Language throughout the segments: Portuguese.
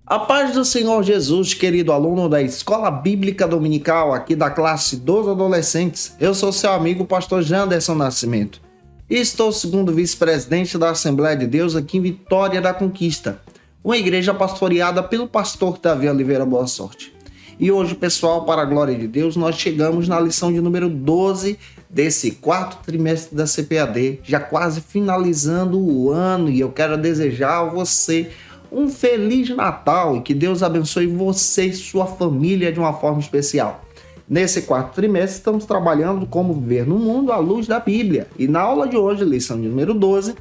A paz do Senhor Jesus, querido aluno da Escola Bíblica Dominical, aqui da classe dos adolescentes. Eu sou seu amigo, pastor Janderson Nascimento. E estou segundo vice-presidente da Assembleia de Deus aqui em Vitória da Conquista, uma igreja pastoreada pelo pastor Davi Oliveira Boa Sorte. E hoje, pessoal, para a glória de Deus, nós chegamos na lição de número 12 desse quarto trimestre da CPAD, já quase finalizando o ano, e eu quero desejar a você um Feliz Natal e que Deus abençoe você e sua família de uma forma especial. Nesse quarto trimestre, estamos trabalhando como viver no mundo à luz da Bíblia. E na aula de hoje, lição de número 12,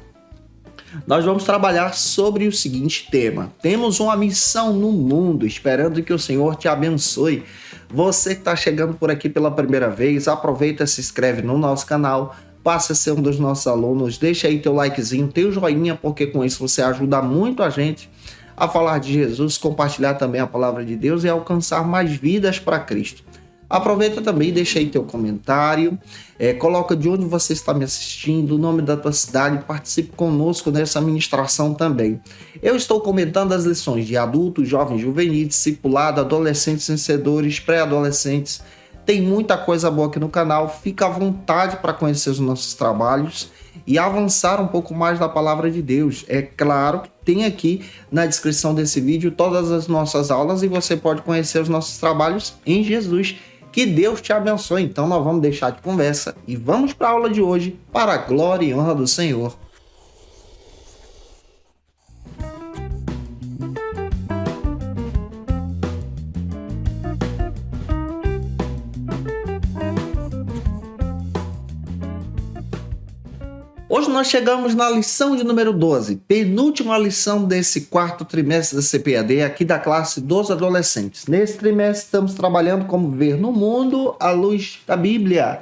nós vamos trabalhar sobre o seguinte tema. Temos uma missão no mundo, esperando que o Senhor te abençoe. Você que está chegando por aqui pela primeira vez, aproveita e se inscreve no nosso canal. Passe a ser um dos nossos alunos, deixa aí teu likezinho, teu joinha, porque com isso você ajuda muito a gente a falar de Jesus, compartilhar também a palavra de Deus e alcançar mais vidas para Cristo. Aproveita também e deixa aí teu comentário, coloca de onde você está me assistindo, o nome da tua cidade, participe conosco nessa ministração também. Eu estou comentando as lições de adultos, jovens, juvenis, discipulado, adolescentes, vencedores, pré-adolescentes. Tem muita coisa boa aqui no canal, fica à vontade para conhecer os nossos trabalhos e avançar um pouco mais na palavra de Deus. É claro que tem aqui na descrição desse vídeo todas as nossas aulas e você pode conhecer os nossos trabalhos em Jesus. Que Deus te abençoe. Então nós vamos deixar de conversa e vamos para a aula de hoje, para a glória e honra do Senhor. Hoje nós chegamos na lição de número 12, penúltima lição desse quarto trimestre da CPAD, aqui da classe dos adolescentes. Nesse trimestre estamos trabalhando como viver no mundo à luz da Bíblia.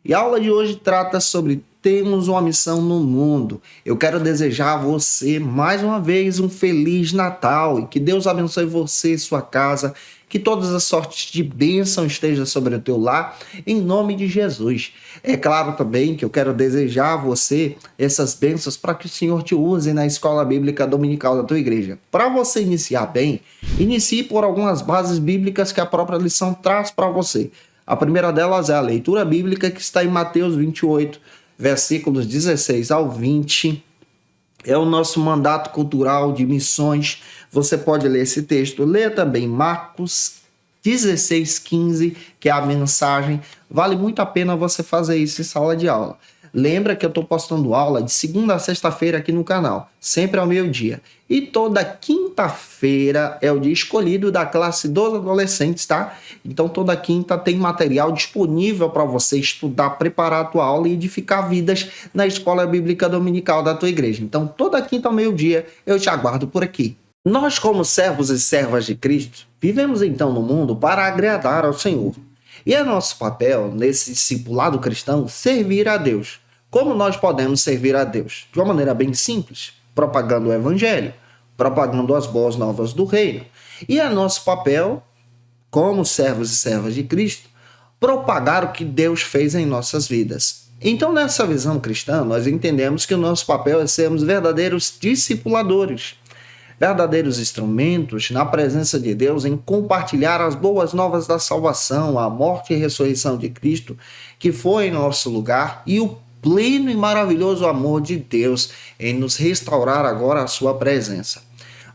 E a aula de hoje trata sobre temos uma missão no mundo. Eu quero desejar a você mais uma vez um Feliz Natal e que Deus abençoe você e sua casa, que todas as sortes de bênção estejam sobre o teu lar, em nome de Jesus. É claro também que eu quero desejar a você essas bênçãos para que o Senhor te use na Escola Bíblica Dominical da tua igreja. Para você iniciar bem, inicie por algumas bases bíblicas que a própria lição traz para você. A primeira delas é a leitura bíblica que está em Mateus 28, versículos 16 ao 20. É o nosso mandato cultural de missões. Você pode ler esse texto. Leia também Marcos 16:15, que é a mensagem. Vale muito a pena você fazer isso em sala de aula. Lembra que eu estou postando aula de segunda a sexta-feira aqui no canal, sempre ao meio-dia. E toda quinta-feira é o dia escolhido da classe dos adolescentes, tá? Então toda quinta tem material disponível para você estudar, preparar a tua aula e edificar vidas na Escola Bíblica Dominical da tua igreja. Então toda quinta ao meio-dia eu te aguardo por aqui. Nós, como servos e servas de Cristo, vivemos então no mundo para agradar ao Senhor. E é nosso papel, nesse discipulado cristão, servir a Deus. Como nós podemos servir a Deus? De uma maneira bem simples, propagando o Evangelho, propagando as boas novas do reino. E é nosso papel, como servos e servas de Cristo, propagar o que Deus fez em nossas vidas. Então, nessa visão cristã, nós entendemos que o nosso papel é sermos verdadeiros discipuladores, verdadeiros instrumentos na presença de Deus em compartilhar as boas novas da salvação, a morte e ressurreição de Cristo, que foi em nosso lugar, e o pleno e maravilhoso amor de Deus em nos restaurar agora a sua presença.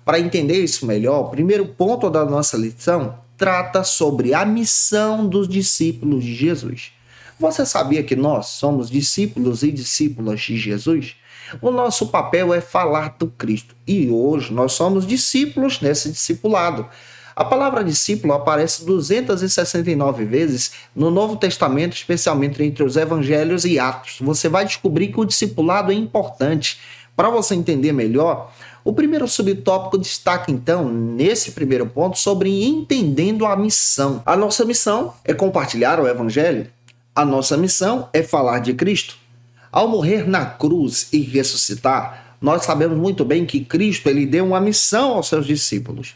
Para entender isso melhor, o primeiro ponto da nossa lição trata sobre a missão dos discípulos de Jesus. Você sabia que nós somos discípulos e discípulas de Jesus? O nosso papel é falar do Cristo. E hoje nós somos discípulos nesse discipulado. A palavra discípulo aparece 269 vezes no Novo Testamento, especialmente entre os Evangelhos e Atos. Você vai descobrir que o discipulado é importante. Para você entender melhor, o primeiro subtópico destaca então, nesse primeiro ponto, sobre entendendo a missão. A nossa missão é compartilhar o Evangelho. A nossa missão é falar de Cristo. Ao morrer na cruz e ressuscitar, nós sabemos muito bem que Cristo ele deu uma missão aos seus discípulos.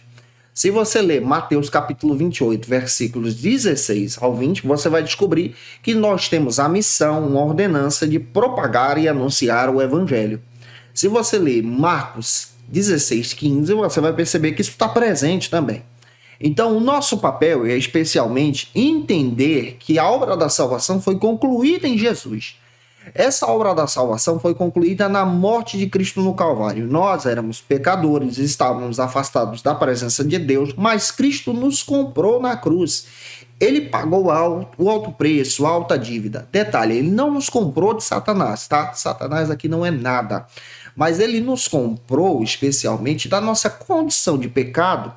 Se você ler Mateus capítulo 28, versículos 16 ao 20, você vai descobrir que nós temos a missão, uma ordenança de propagar e anunciar o Evangelho. Se você ler Marcos 16:15, você vai perceber que isso está presente também. Então, o nosso papel é especialmente entender que a obra da salvação foi concluída em Jesus. Essa obra da salvação foi concluída na morte de Cristo no Calvário. Nós éramos pecadores, estávamos afastados da presença de Deus, mas Cristo nos comprou na cruz. Ele pagou o alto preço, a alta dívida. Detalhe, ele não nos comprou de Satanás, tá? Satanás aqui não é nada. Mas ele nos comprou especialmente da nossa condição de pecado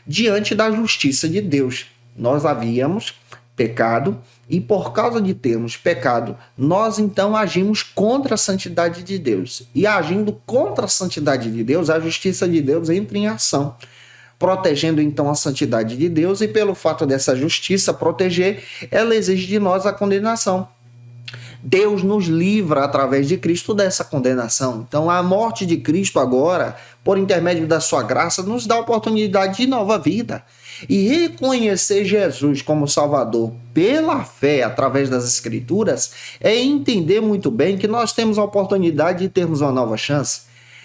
diante da justiça de Deus. Nós havíamos pecado e por causa de termos pecado, nós então agimos contra a santidade de Deus. E agindo contra a santidade de Deus, a justiça de Deus entra em ação, protegendo então a santidade de Deus, e pelo fato dessa justiça proteger, ela exige de nós a condenação. Deus nos livra através de Cristo dessa condenação. Então a morte de Cristo agora, por intermédio da sua graça, nos dá a oportunidade de nova vida. E reconhecer Jesus como Salvador pela fé através das Escrituras é entender muito bem que nós temos a oportunidade de termos uma nova chance,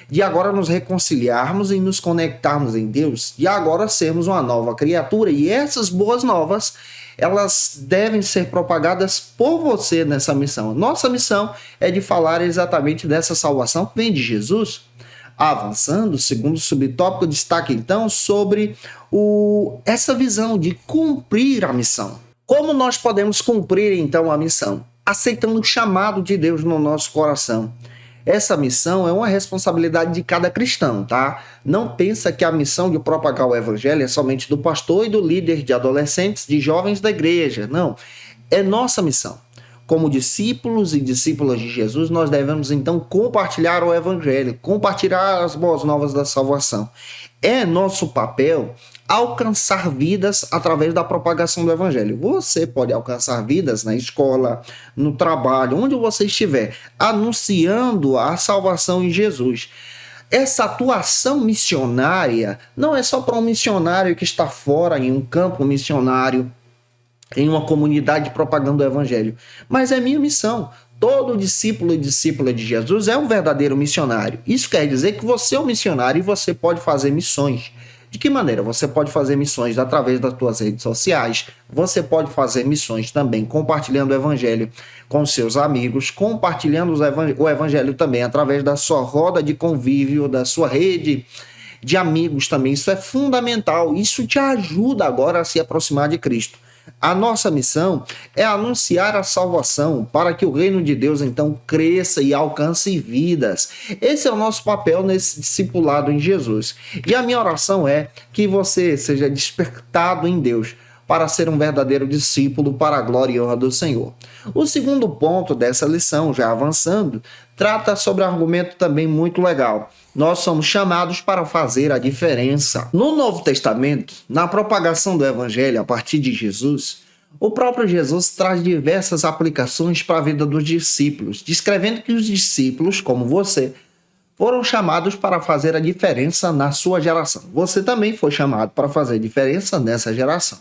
de agora nos reconciliarmos e nos conectarmos em Deus, e agora sermos uma nova criatura. E essas boas novas, elas devem ser propagadas por você nessa missão. Nossa missão é de falar exatamente dessa salvação que vem de Jesus. Avançando, segundo subtópico, destaque então sobre essa visão de cumprir a missão. Como nós podemos cumprir então a missão? Aceitando o chamado de Deus no nosso coração. Essa missão é uma responsabilidade de cada cristão, tá? Não pensa que a missão de propagar o evangelho é somente do pastor e do líder de adolescentes, de jovens da igreja. Não, é nossa missão. Como discípulos e discípulas de Jesus, nós devemos então compartilhar o evangelho, compartilhar as boas novas da salvação. É nosso papel alcançar vidas através da propagação do evangelho. Você pode alcançar vidas na escola, no trabalho, onde você estiver, anunciando a salvação em Jesus. Essa atuação missionária não é só para um missionário que está fora em um campo missionário, em uma comunidade propagando o evangelho, mas é minha missão. Todo discípulo e discípula de Jesus é um verdadeiro missionário. Isso quer dizer que você é um missionário e você pode fazer missões. De que maneira? Você pode fazer missões através das suas redes sociais, você pode fazer missões também compartilhando o evangelho com seus amigos, compartilhando o evangelho também através da sua roda de convívio, da sua rede de amigos também. Isso é fundamental, isso te ajuda agora a se aproximar de Cristo. A nossa missão é anunciar a salvação para que o reino de Deus então cresça e alcance vidas. Esse é o nosso papel nesse discipulado em Jesus. E a minha oração é que você seja despertado em Deus para ser um verdadeiro discípulo para a glória e honra do Senhor. O segundo ponto dessa lição, já avançando, trata sobre um argumento também muito legal. Nós somos chamados para fazer a diferença. No Novo Testamento, na propagação do Evangelho a partir de Jesus, o próprio Jesus traz diversas aplicações para a vida dos discípulos, descrevendo que os discípulos, como você, foram chamados para fazer a diferença na sua geração. Você também foi chamado para fazer diferença nessa geração.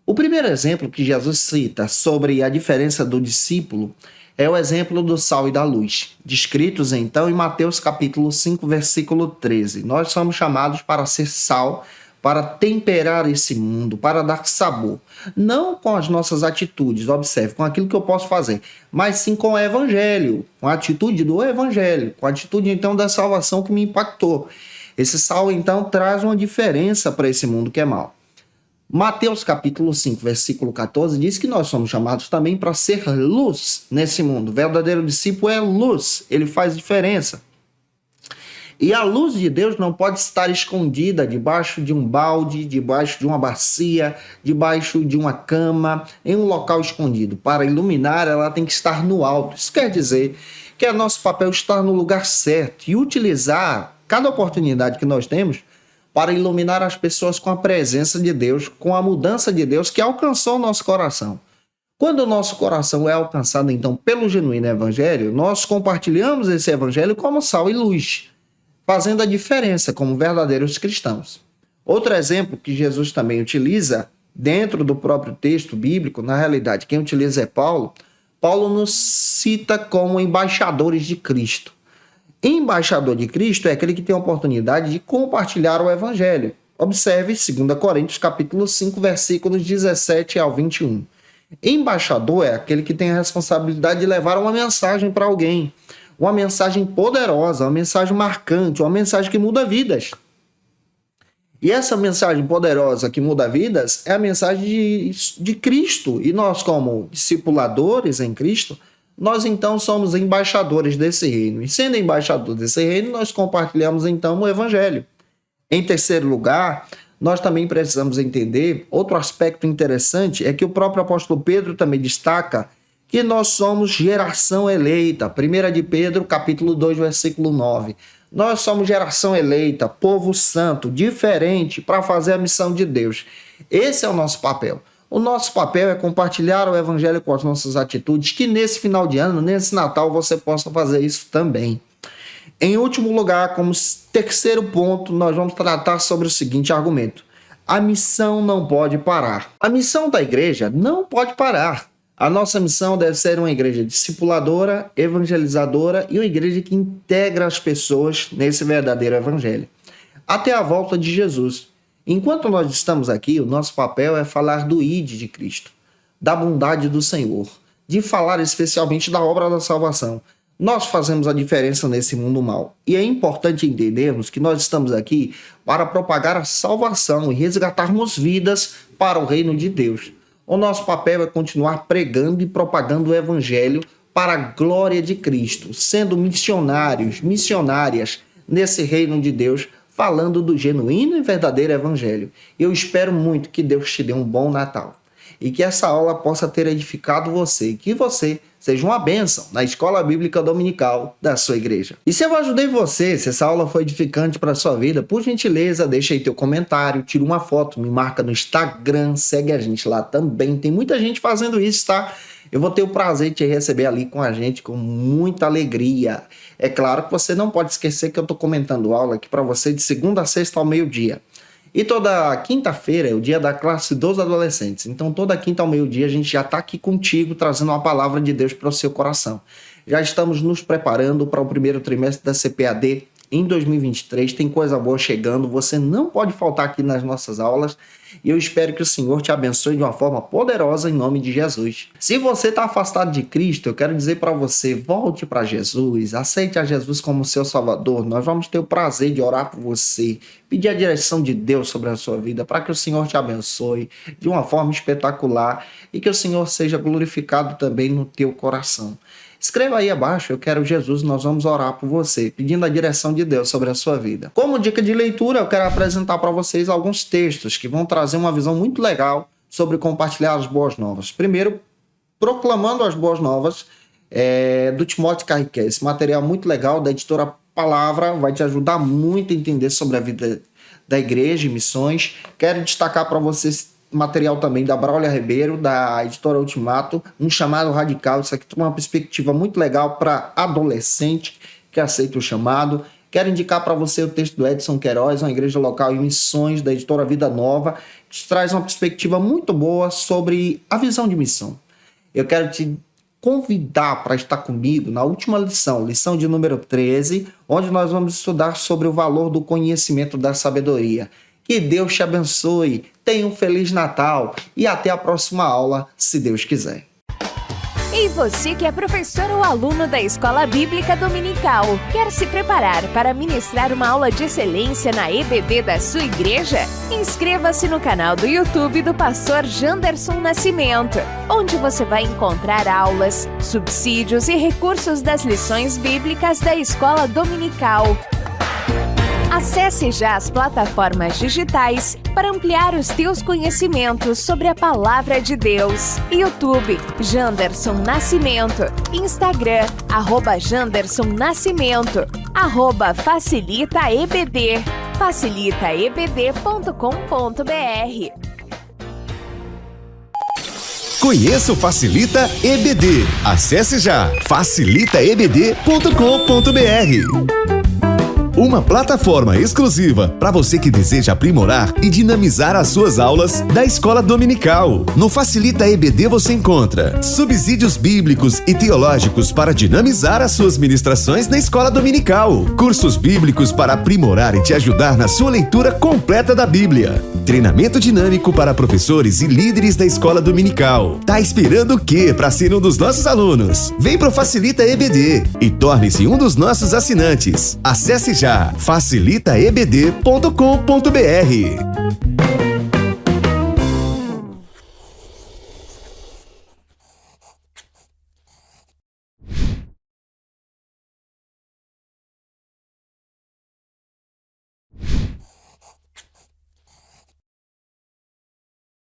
O primeiro exemplo que Jesus cita sobre a diferença do discípulo é o exemplo do sal e da luz, descritos então em Mateus capítulo 5, versículo 13. Nós somos chamados para ser sal, para temperar esse mundo, para dar sabor. Não com as nossas atitudes, observe, com aquilo que eu posso fazer, mas sim com o evangelho, com a atitude do evangelho, com a atitude então da salvação que me impactou. Esse sal então traz uma diferença para esse mundo que é mau. Mateus capítulo 5, versículo 14, diz que nós somos chamados também para ser luz nesse mundo. O verdadeiro discípulo é luz, ele faz diferença. E a luz de Deus não pode estar escondida debaixo de um balde, debaixo de uma bacia, debaixo de uma cama, em um local escondido. Para iluminar, ela tem que estar no alto. Isso quer dizer que é nosso papel estar no lugar certo e utilizar cada oportunidade que nós temos para iluminar as pessoas com a presença de Deus, com a mudança de Deus que alcançou o nosso coração. Quando o nosso coração é alcançado, então, pelo genuíno evangelho, nós compartilhamos esse evangelho como sal e luz, fazendo a diferença como verdadeiros cristãos. Outro exemplo que Jesus também utiliza, dentro do próprio texto bíblico, na realidade, quem utiliza é Paulo. Paulo nos cita como embaixadores de Cristo. Embaixador de Cristo é aquele que tem a oportunidade de compartilhar o evangelho. Observe 2 Coríntios capítulo 5, versículos 17 ao 21. Embaixador é aquele que tem a responsabilidade de levar uma mensagem para alguém. Uma mensagem poderosa, uma mensagem marcante, uma mensagem que muda vidas. E essa mensagem poderosa que muda vidas é a mensagem de Cristo. E nós, como discipuladores em Cristo, nós então somos embaixadores desse reino. E sendo embaixador desse reino, nós compartilhamos então o evangelho. Em terceiro lugar, nós também precisamos entender, outro aspecto interessante é que o próprio apóstolo Pedro também destaca que nós somos geração eleita. 1 de Pedro, capítulo 2, versículo 9. Nós somos geração eleita, povo santo, diferente para fazer a missão de Deus. Esse é o nosso papel. O nosso papel é compartilhar o evangelho com as nossas atitudes, que nesse final de ano, nesse Natal, você possa fazer isso também. Em último lugar, como terceiro ponto, nós vamos tratar sobre o seguinte argumento. A missão não pode parar. A missão da igreja não pode parar. A nossa missão deve ser uma igreja discipuladora, evangelizadora e uma igreja que integra as pessoas nesse verdadeiro evangelho. Até a volta de Jesus. Enquanto nós estamos aqui, o nosso papel é falar do ID de Cristo, da bondade do Senhor, de falar especialmente da obra da salvação. Nós fazemos a diferença nesse mundo mau. E é importante entendermos que nós estamos aqui para propagar a salvação e resgatarmos vidas para o reino de Deus. O nosso papel é continuar pregando e propagando o evangelho para a glória de Cristo, sendo missionários, missionárias nesse reino de Deus, falando do genuíno e verdadeiro evangelho. Eu espero muito que Deus te dê um bom Natal e que essa aula possa ter edificado você, que você seja uma bênção na escola bíblica dominical da sua igreja. E se eu ajudei você, se essa aula foi edificante para a sua vida, por gentileza, deixa aí teu comentário, tira uma foto, me marca no Instagram, segue a gente lá também. Tem muita gente fazendo isso, tá? Eu vou ter o prazer de te receber ali com a gente com muita alegria. É claro que você não pode esquecer que eu estou comentando aula aqui para você de segunda a sexta ao meio-dia. E toda quinta-feira é o dia da classe dos adolescentes. Então, toda quinta ao meio-dia a gente já está aqui contigo, trazendo uma palavra de Deus para o seu coração. Já estamos nos preparando para o primeiro trimestre da CPAD em 2023. Tem coisa boa chegando. Você não pode faltar aqui nas nossas aulas. E eu espero que o Senhor te abençoe de uma forma poderosa em nome de Jesus. Se você está afastado de Cristo, eu quero dizer para você, volte para Jesus, aceite a Jesus como seu Salvador. Nós vamos ter o prazer de orar por você, pedir a direção de Deus sobre a sua vida, para que o Senhor te abençoe de uma forma espetacular e que o Senhor seja glorificado também no teu coração. Escreva aí abaixo, eu quero Jesus, nós vamos orar por você, pedindo a direção de Deus sobre a sua vida. Como dica de leitura, eu quero apresentar para vocês alguns textos que vão trazer uma visão muito legal sobre compartilhar as boas novas. Primeiro, proclamando as boas novas do Timóteo Carriquet. Esse material muito legal da editora Palavra vai te ajudar muito a entender sobre a vida da igreja e missões. Quero destacar para vocês material também da Braulia Ribeiro, da editora Ultimato, um chamado radical. Isso aqui tem uma perspectiva muito legal para adolescente que aceita o chamado. Quero indicar para você o texto do Edson Queiroz, uma igreja local em missões, da editora Vida Nova, que traz uma perspectiva muito boa sobre a visão de missão. Eu quero te convidar para estar comigo na última lição de número 13, onde nós vamos estudar sobre o valor do conhecimento da sabedoria. Que Deus te abençoe, tenha um Feliz Natal e até a próxima aula, se Deus quiser. E você que é professor ou aluno da Escola Bíblica Dominical, quer se preparar para ministrar uma aula de excelência na EBD da sua igreja? Inscreva-se no canal do YouTube do pastor Janderson Nascimento, onde você vai encontrar aulas, subsídios e recursos das lições bíblicas da Escola Dominical. Acesse já as plataformas digitais para ampliar os teus conhecimentos sobre a Palavra de Deus. YouTube, Janderson Nascimento. Instagram, @Janderson Nascimento. @FacilitaEBD. facilitaebd.com.br. Conheça o Facilita EBD. Acesse já facilitaebd.com.br. uma plataforma exclusiva para você que deseja aprimorar e dinamizar as suas aulas da Escola Dominical. No Facilita EBD você encontra subsídios bíblicos e teológicos para dinamizar as suas ministrações na Escola Dominical, cursos bíblicos para aprimorar e te ajudar na sua leitura completa da Bíblia, treinamento dinâmico para professores e líderes da Escola Dominical. Tá esperando o quê para ser um dos nossos alunos? Vem pro Facilita EBD e torne-se um dos nossos assinantes. Acesse já facilitaebd.com.br.